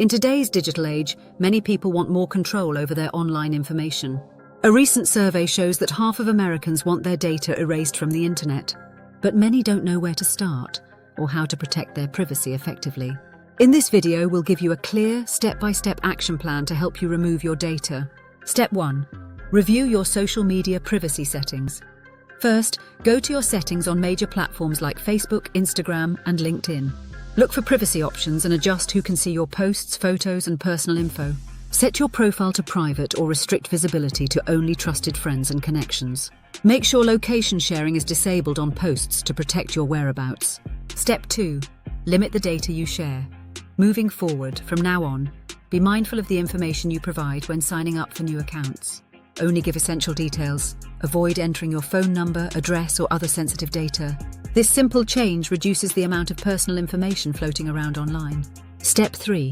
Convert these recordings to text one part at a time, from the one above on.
In today's digital age, many people want more control over their online information. A recent survey shows that half of Americans want their data erased from the internet, but many don't know where to start or how to protect their privacy effectively. In this video, we'll give you a clear, step-by-step action plan to help you remove your data. Step 1. Review your social media privacy settings. First, go to your settings on major platforms like Facebook, Instagram, and LinkedIn. Look for privacy options and adjust who can see your posts, photos, and personal info. Set your profile to private or restrict visibility to only trusted friends and connections. Make sure location sharing is disabled on posts to protect your whereabouts. Step 2. Limit the data you share. Moving forward, from now on, be mindful of the information you provide when signing up for new accounts. Only give essential details. Avoid entering your phone number, address, or other sensitive data. This simple change reduces the amount of personal information floating around online. Step 3.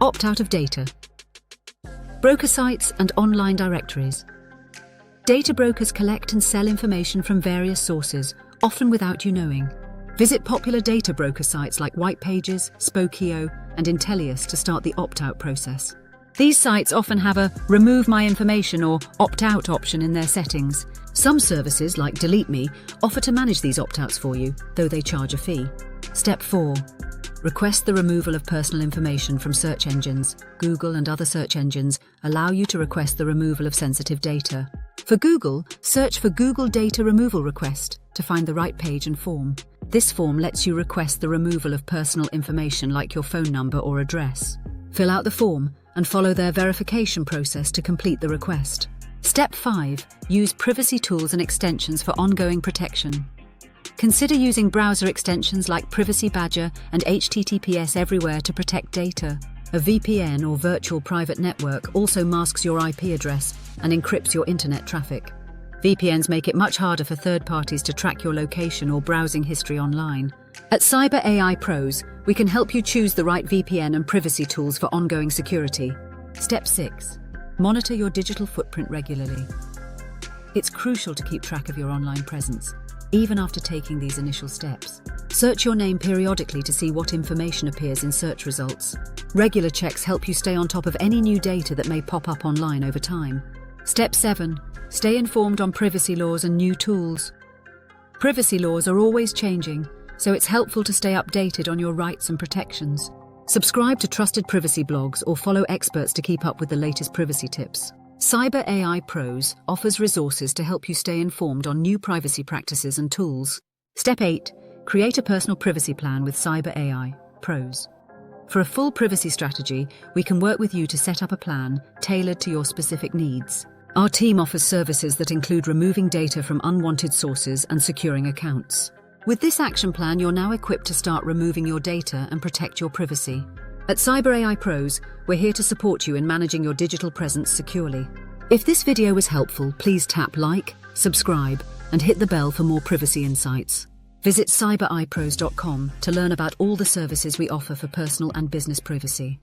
Opt out of data. Broker sites and online directories. Data brokers collect and sell information from various sources, often without you knowing. Visit popular data broker sites like Whitepages, Spokeo, and Intellius to start the opt-out process. These sites often have a Remove My Information or Opt-out option in their settings. Some services, like Delete Me, offer to manage these opt-outs for you, though they charge a fee. Step 4. Request the removal of personal information from search engines. Google and other search engines allow you to request the removal of sensitive data. For Google, search for Google Data Removal Request to find the right page and form. This form lets you request the removal of personal information like your phone number or address. Fill out the form and follow their verification process to complete the request. Step 5. Use privacy tools and extensions for ongoing protection. Consider using browser extensions like Privacy Badger and HTTPS Everywhere to protect data. A VPN or virtual private network also masks your IP address and encrypts your internet traffic. VPNs make it much harder for third parties to track your location or browsing history online. At Cyber AI Pros, we can help you choose the right VPN and privacy tools for ongoing security. Step 6. Monitor your digital footprint regularly. It's crucial to keep track of your online presence, even after taking these initial steps. Search your name periodically to see what information appears in search results. Regular checks help you stay on top of any new data that may pop up online over time. Step 7. Stay informed on privacy laws and new tools. Privacy laws are always changing, so it's helpful to stay updated on your rights and protections. Subscribe to trusted privacy blogs or follow experts to keep up with the latest privacy tips. Cyber AI Pros offers resources to help you stay informed on new privacy practices and tools. Step 8. Create a personal privacy plan with Cyber AI Pros. For a full privacy strategy, we can work with you to set up a plan tailored to your specific needs. Our team offers services that include removing data from unwanted sources and securing accounts. With this action plan, you're now equipped to start removing your data and protect your privacy. At Cyber AI Pros, we're here to support you in managing your digital presence securely. If this video was helpful, please tap like, subscribe, and hit the bell for more privacy insights. Visit cyberipros.com to learn about all the services we offer for personal and business privacy.